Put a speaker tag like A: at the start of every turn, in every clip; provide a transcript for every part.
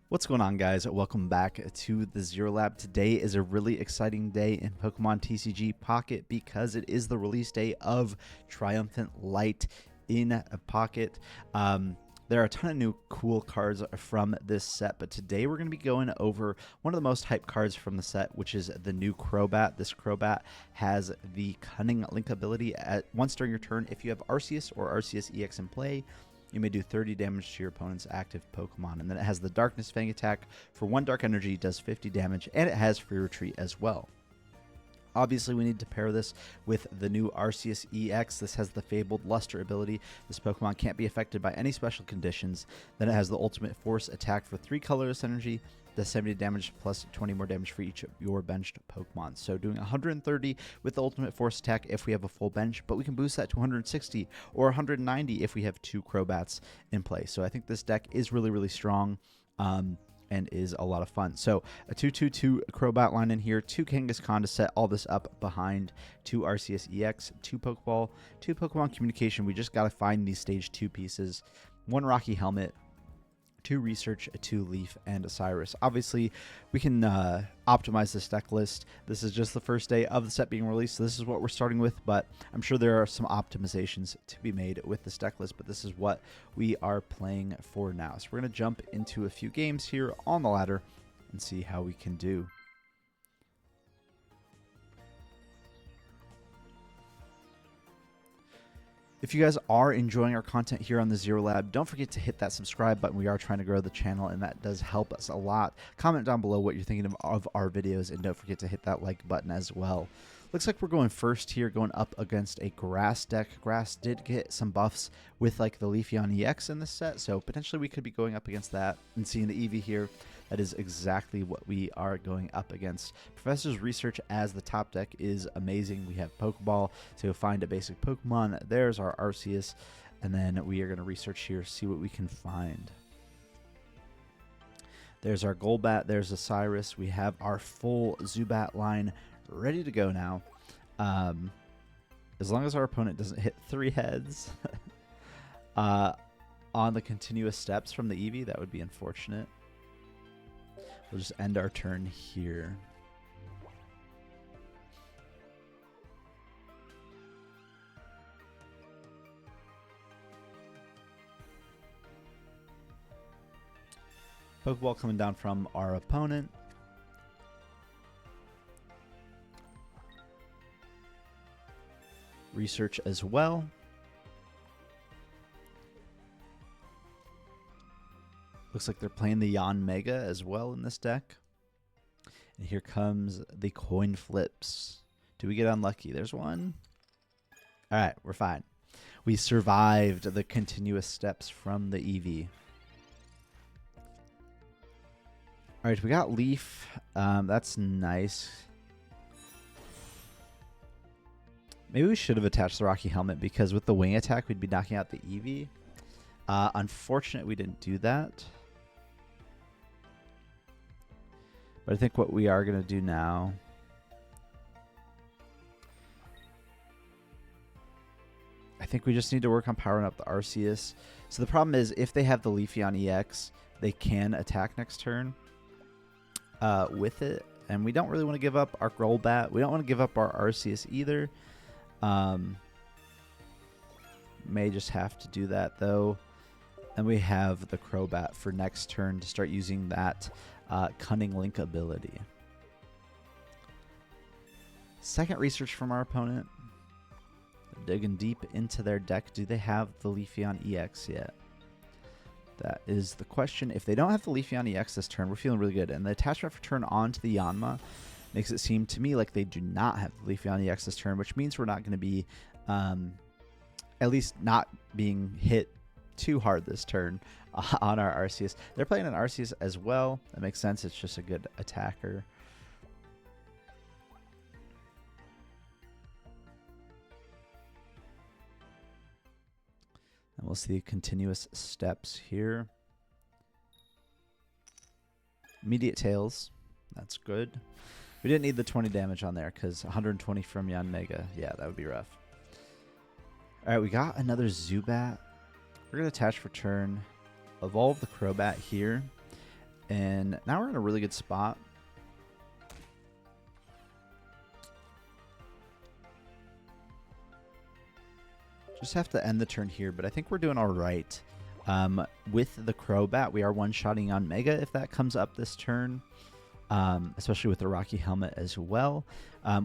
A: What's going on, guys? Welcome back to the Zero Lab. Today is a really exciting day in Pokemon TCG Pocket because it is the release day of Triumphant Light in Pocket. There are a ton of new cool cards from this set, but today we're going to be going over one of the most hyped cards from the set, which is the new Crobat. This Crobat has the Cunning Link ability. Once during your turn, if you have Arceus or Arceus EX in play, you may do 30 damage to your opponent's active Pokemon. And then it has the Darkness Fang attack. For 1 dark energy, does 50 damage, and it has free retreat as well. Obviously, we need to pair this with the new Arceus EX. This has the Fabled Luster ability. This Pokemon can't be affected by any special conditions. Then it has the Ultimate Force attack for 3 colorless energy, does 70 damage plus 20 more damage for each of your benched Pokemon. So doing 130 with the Ultimate Force attack if we have a full bench, but we can boost that to 160 or 190 if we have 2 Crobats in play. So I think this deck is really, really strong. And is a lot of fun. So a 2/2/2 Crobat line in here, 2 Kangaskhan to set all this up behind, 2 Arceus EX, 2 Pokeball, 2 Pokemon Communication. We just got to find these stage 2 pieces, 1 Rocky Helmet, 2 Research, 2 Leaf, and a Cyrus. Obviously, we can optimize this deck list. This is just the first day of the set being released, so this is what we're starting with, but I'm sure there are some optimizations to be made with this deck list, but this is what we are playing for now. So we're going to jump into a few games here on the ladder and see how we can do. If you guys are enjoying our content here on the Zero Lab, don't forget to hit that subscribe button. We are trying to grow the channel, and that does help us a lot. Comment down below what you're thinking of our videos, and don't forget to hit that like button as well. Looks like we're going first here, going up against a Grass deck. Grass did get some buffs with like the Leafeon EX in this set, so potentially we could be going up against that and seeing the Eevee here. That is exactly what we are going up against. Professor's Research as the top deck is amazing. We have Pokeball to find a basic Pokemon. There's our Arceus, and then we are going to research here, see what we can find. There's our Golbat. There's a Cyrus. We have our full Zubat line ready to go now. As long as our opponent doesn't hit 3 heads on the continuous steps from the Eevee, that would be unfortunate. We'll just end our turn here. Pokeball coming down from our opponent. Research as well. Looks like they're playing the Yanmega as well in this deck. And here comes the coin flips. Do we get unlucky? There's one. All right, we're fine. We survived the continuous steps from the Eevee. All right, we got Leaf. That's nice. Maybe we should have attached the Rocky Helmet because with the wing attack, we'd be knocking out the Eevee. Unfortunate we didn't do that. But I think what we are going to do now... I think we just need to work on powering up the Arceus. So the problem is, if they have the Leafeon EX, they can attack next turn with it. And we don't really want to give up our Golbat. We don't want to give up our Arceus either. May just have to do that, though. And we have the Crobat for next turn to start using that Cunning Link ability. Second research from our opponent. They're digging deep into their deck. Do they have the Leafeon EX yet? That is the question. If they don't have the Leafeon EX this turn, we're feeling really good. And the attachment for turn onto the Yanma makes it seem to me like they do not have the Leafeon EX this turn, which means we're not going to be, at least not being hit too hard this turn on our Arceus. They're playing an Arceus as well. That makes sense. It's just a good attacker. And we'll see continuous steps here. Immediate Tails. That's good. We didn't need the 20 damage on there because 120 from Yanmega. Yeah, that would be rough. All right, we got another Zubat. We're going to attach for turn. Evolve the Crobat here. And now we're in a really good spot. Just have to end the turn here, but I think we're doing all right. With the Crobat, we are one-shotting on Mega if that comes up this turn, especially with the Rocky Helmet as well.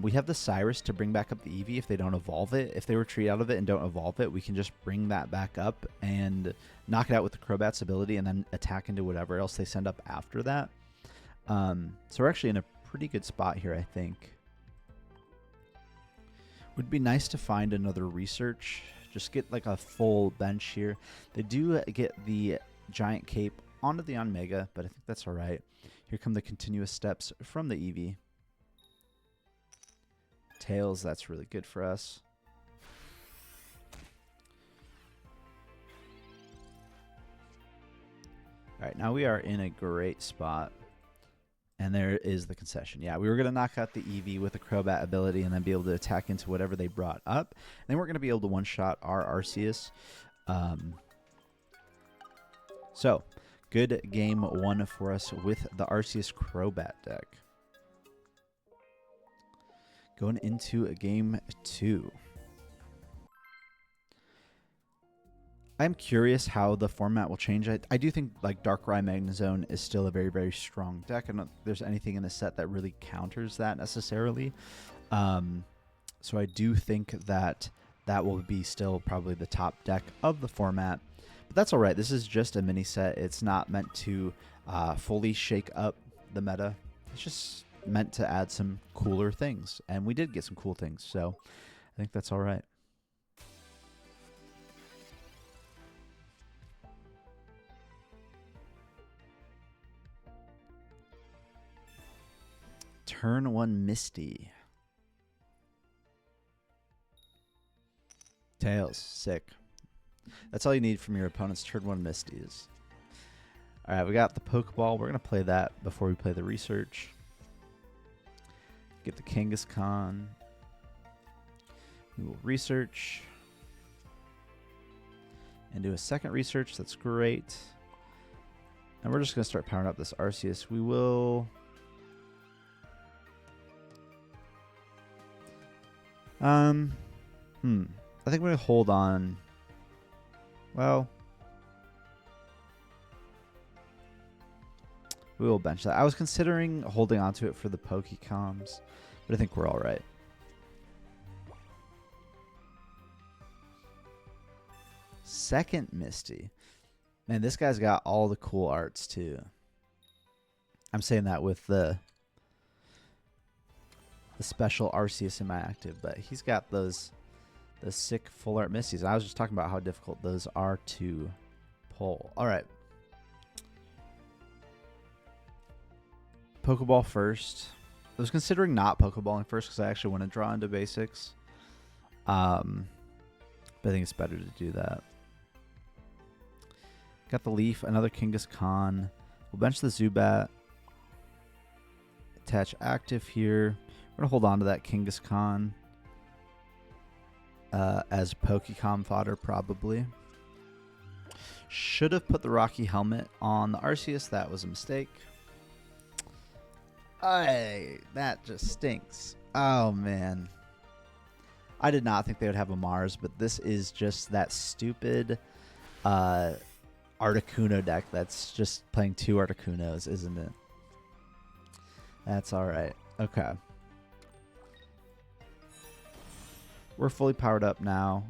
A: We have the Cyrus to bring back up the Eevee if they don't evolve it. If they retreat out of it and don't evolve it, we can just bring that back up and knock it out with the Crobat's ability and then attack into whatever else they send up after that. So we're actually in a pretty good spot here, I think. Would be nice to find another research. Just get like a full bench here. They do get the Giant Cape onto the on Mega, but I think that's all right. Here come the continuous steps from the Eevee. Tails, that's really good for us. All right, now we are in a great spot. And there is the concession. Yeah, we were going to knock out the Eevee with the Crobat ability and then be able to attack into whatever they brought up. And then we're going to be able to one-shot our Arceus. So, good game one for us with the Arceus Crobat deck. Going into game two. I'm curious how the format will change. I do think like Darkrai Magnezone is still a very, very strong deck. I don't know if there's anything in the set that really counters that necessarily. So I do think that that will be still probably the top deck of the format. But that's all right. This is just a mini set. It's not meant to fully shake up the meta. It's just meant to add some cooler things. And we did get some cool things. So I think that's all right. Turn one Misty. Tails, sick. That's all you need from your opponent's turn one Misties. All right, we got the Pokeball. We're going to play that before we play the research. Get the Kangaskhan. We will research. And do a second research. That's great. And we're just going to start powering up this Arceus. We will... I think we're going to hold on. Well, we will bench that. I was considering holding on to it for the Pokecoms, but I think we're all right. Second Misty. Man, this guy's got all the cool arts too. I'm saying that with the special Arceus in my active, but he's got those sick full art Misties. I was just talking about how difficult those are to pull. All right. Pokeball first. I was considering not Pokeballing first because I actually want to draw into basics. But I think it's better to do that. Got the Leaf, another Kangaskhan. We'll bench the Zubat. Attach active here. We're going to hold on to that Kangaskhan as Pokecom fodder, probably. Should have put the Rocky Helmet on the Arceus. That was a mistake. That just stinks. Oh, man. I did not think they would have a Mars, but this is just that stupid Articuno deck that's just playing two Articunos, isn't it? That's all right. Okay. We're fully powered up now,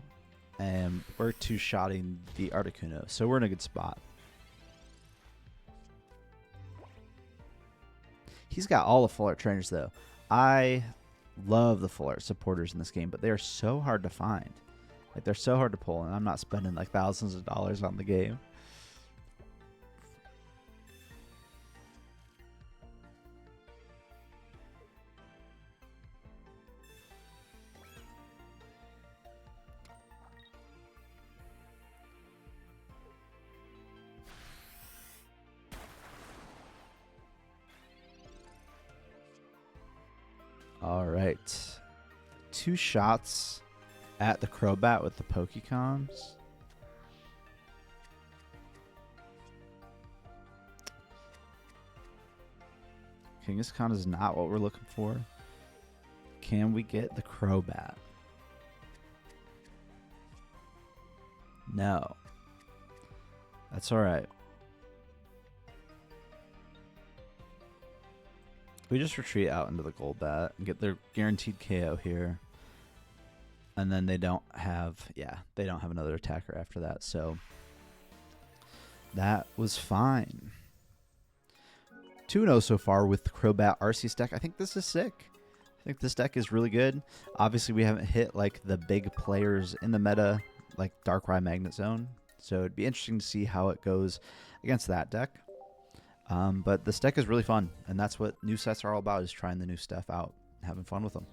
A: and we're two-shotting the Articuno, so we're in a good spot. He's got all the full art trainers, though. I love the full art supporters in this game, but they are so hard to find. Like, they're so hard to pull, and I'm not spending like thousands of dollars on the game. All right. 2 shots at the Crobat with the Pokecoms. Kangaskhan is not what we're looking for. Can we get the Crobat? No. That's alright. We just retreat out into the Golbat and get their guaranteed KO here. And then they don't have, they don't have another attacker after that. So that was fine. 2-0 so far with the Crobat Arceus deck. I think this is sick. I think this deck is really good. Obviously, we haven't hit like the big players in the meta, like Darkrai Magnet Zone. So it'd be interesting to see how it goes against that deck. But this deck is really fun, and that's what new sets are all about, is trying the new stuff out and having fun with them.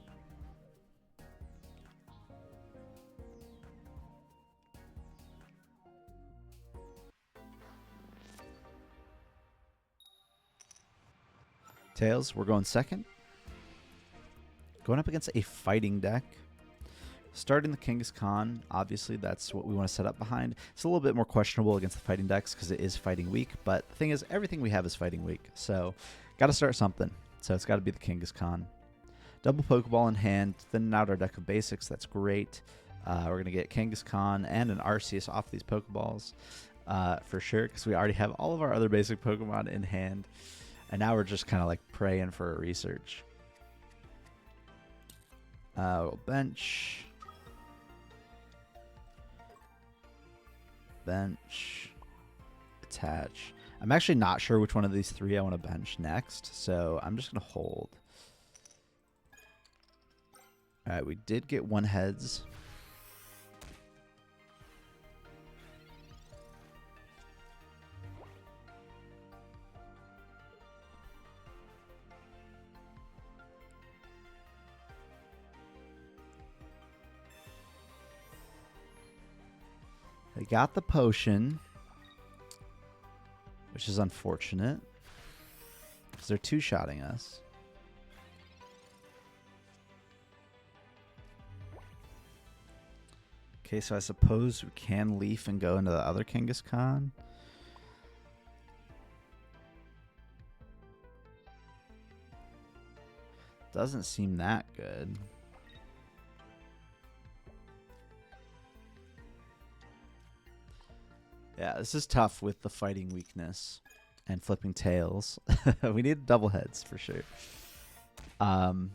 A: Tails, we're going second. Going up against a fighting deck. Starting the Kangaskhan, obviously that's what we want to set up behind. It's a little bit more questionable against the fighting decks because it is fighting weak, but the thing is, everything we have is fighting weak. So, got to start something. So it's got to be the Kangaskhan. Double Pokeball in hand, thinning out our deck of basics. That's great. We're going to get Kangaskhan and an Arceus off these Pokeballs for sure, because we already have all of our other basic Pokemon in hand. And now we're just kind of like praying for a research. We'll bench. Bench. Attach. I'm actually not sure which one of these three I want to bench next, so I'm just going to hold. Alright, we did get one heads. They got the potion, which is unfortunate because they're two-shotting us. Okay, so I suppose we can leaf and go into the other Kangaskhan. Doesn't seem that good. Yeah, this is tough with the fighting weakness and flipping tails. We need double heads for sure. Playing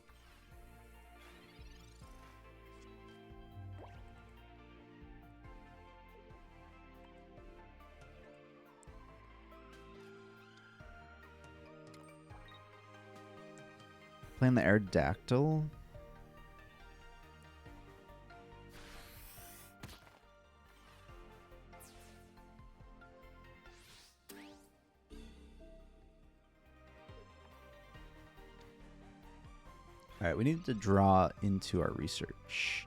A: the Aerodactyl. All right, we need to draw into our research.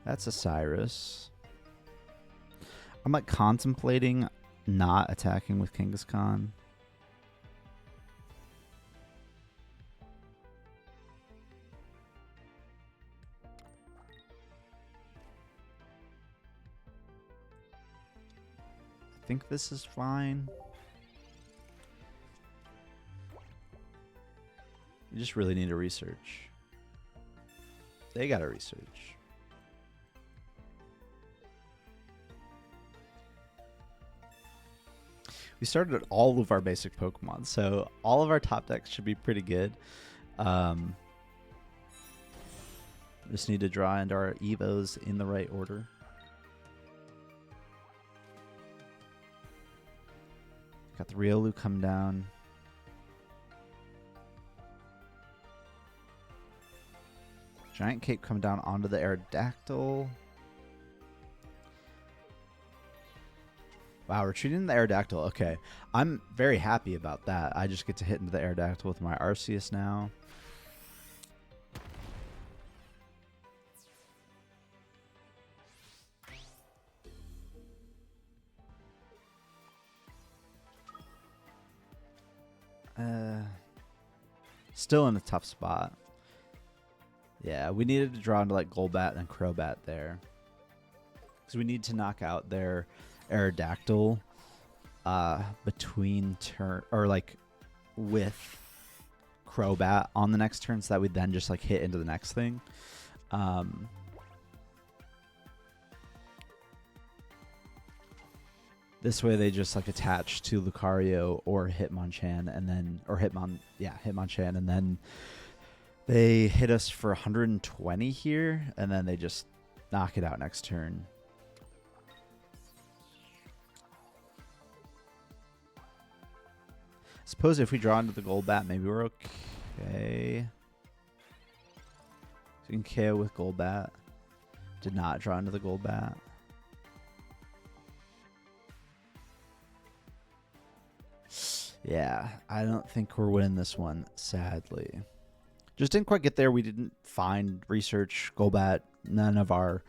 A: That's a Cyrus. I'm like contemplating not attacking with Kangaskhan. I think this is fine. You just really need to research. They got to research. We started at all of our basic Pokemon, so all of our top decks should be pretty good. Just need to draw into our Evos in the right order. Got the Riolu come down. Giant Cape come down onto the Aerodactyl. Wow, retreating the Aerodactyl. Okay, I'm very happy about that. I just get to hit into the Aerodactyl with my Arceus now. Still in a tough spot. Yeah, we needed to draw into like Golbat and Crobat there. Because we need to knock out their Aerodactyl between turn, or like with Crobat on the next turn so that we then just like hit into the next thing. This way they just like attach to Lucario or Hitmonchan and then, or Hitmonchan, and then they hit us for 120 here, and then they just knock it out next turn. Suppose if we draw into the Golbat, maybe we're okay. So we can KO with Golbat. Did not draw into the Golbat. Yeah, I don't think we're winning this one, sadly. Just didn't quite get there. We didn't find research, Golbat, none of our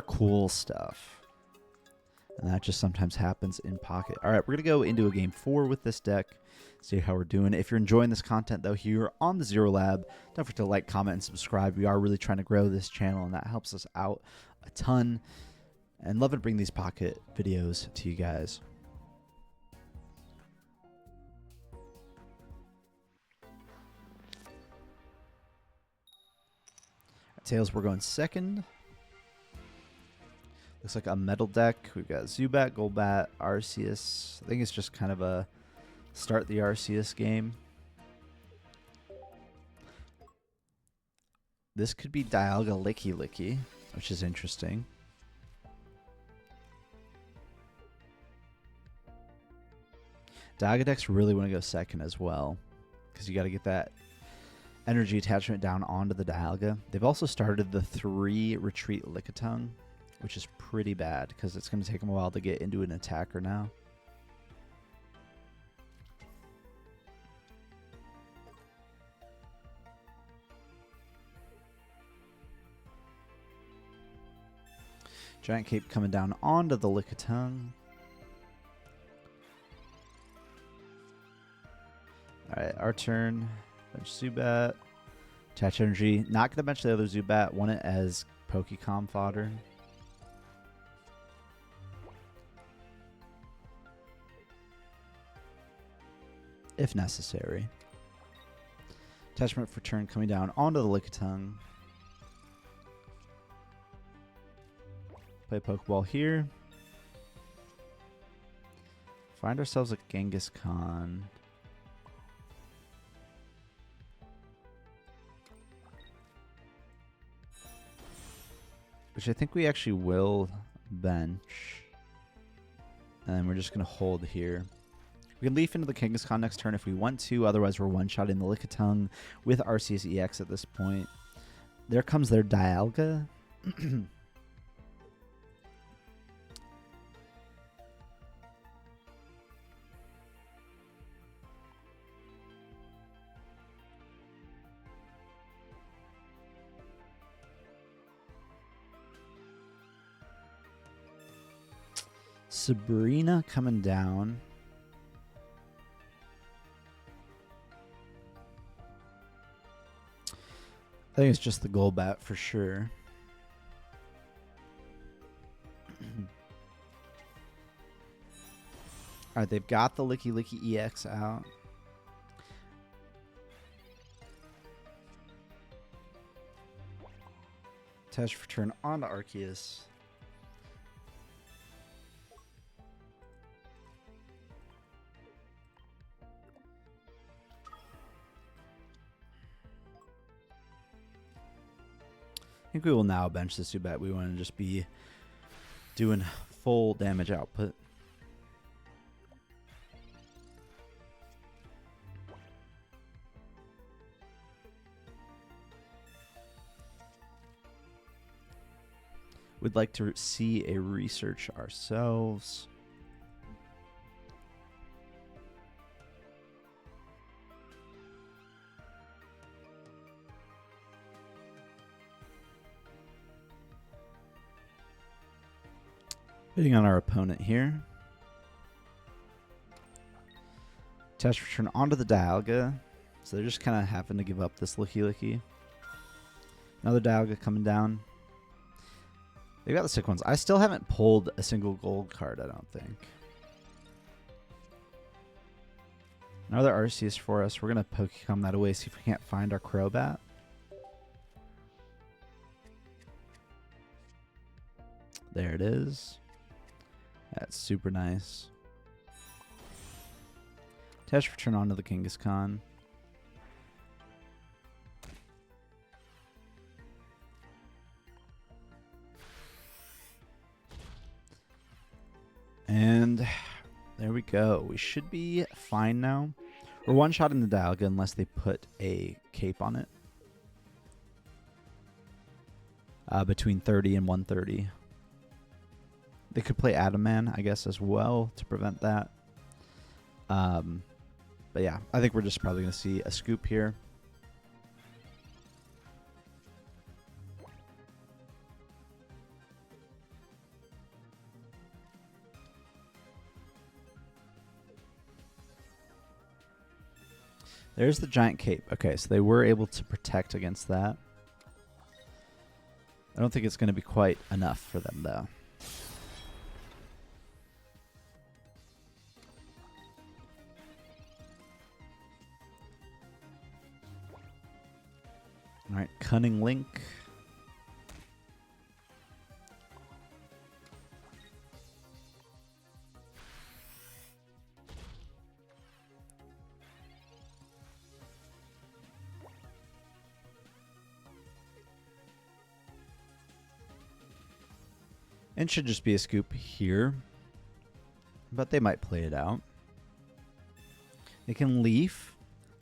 A: cool stuff. And that just sometimes happens in Pocket. All right, we're going to go into a game 4 with this deck, see how we're doing. If you're enjoying this content, though, here on the Zero Lab, don't forget to like, comment, and subscribe. We are really trying to grow this channel, and that helps us out a ton. And love to bring these Pocket videos to you guys. Tails, we're going second. Looks like a metal deck. We've got Zubat, Golbat, Arceus. I think it's just kind of a start the Arceus game. This could be Dialga Licky Licky, which is interesting. Dialga decks really want to go second as well, because you got to get that energy attachment down onto the Dialga. They've also started the 3 retreat Lickitung, which is pretty bad because it's going to take them a while to get into an attacker now. Giant Cape coming down onto the Lickitung. Alright, our turn. Bench Zubat. Attach energy. Not going to bench the other Zubat. Want it as Pokecom fodder. If necessary. Attachment for turn coming down onto the Lickitung. Play Pokeball here. Find ourselves a Genghis Khan. Which I think we actually will bench. And then we're just going to hold here. We can leaf into the Genghis Khan next turn if we want to. Otherwise, we're one-shotting the Lickitung with Arceus EX at this point. There comes their Dialga. Sabrina coming down. I think it's just the Golbat for sure. Alright, they've got the Licky Licky EX out. Attach for turn onto Arceus. I think we will now bench this Zubat. We want to just be doing full damage output. We'd like to see a research ourselves. Hitting on our opponent here. Attach return onto the Dialga. So they're just kind of having to give up this Licky Licky. Another Dialga coming down. They got the sick ones. I still haven't pulled a single gold card, I don't think. Another Arceus for us. We're going to Pokecom that away, see if we can't find our Crobat. There it is. That's super nice. Test return onto the Kangaskhan. And there we go. We should be fine now. We're one shot in the Dialga unless they put a cape on it. Between 30 and 130. They could play Adaman, I guess, as well to prevent that. But yeah, I think we're just probably going to see a scoop here. There's the giant cape. Okay, so they were able to protect against that. I don't think it's going to be quite enough for them, though. All right, Cunning Link. And should just be a scoop here. But they might play it out. They can leaf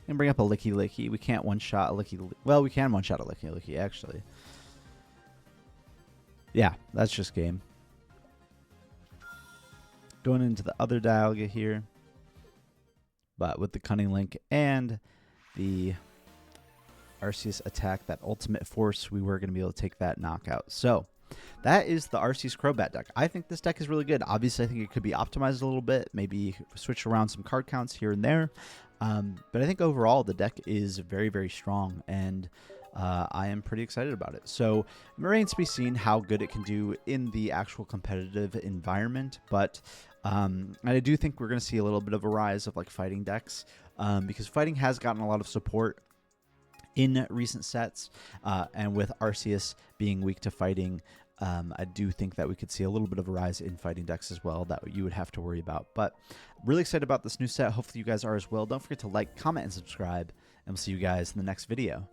A: and bring up a Licky Licky. We can't one-shot a Licky. Well, we can one-shot a Licky Licky, actually. Yeah, that's just game. Going into the other Dialga here. But with the Cunning Link and the Arceus attack, that ultimate force, we were going to be able to take that knockout. So that is the Arceus Crobat deck. I think this deck is really good. Obviously, I think it could be optimized a little bit, maybe switch around some card counts here and there. But I think overall the deck is very, very strong, and I am pretty excited about it. So it remains to be seen how good it can do in the actual competitive environment. But I do think we're going to see a little bit of a rise of like fighting decks, because fighting has gotten a lot of support in recent sets, and with Arceus being weak to fighting, I do think that we could see a little bit of a rise in fighting decks as well that you would have to worry about. But really excited about this new set. Hopefully you guys are as well. Don't forget to like, comment, and subscribe, and we'll see you guys in the next video.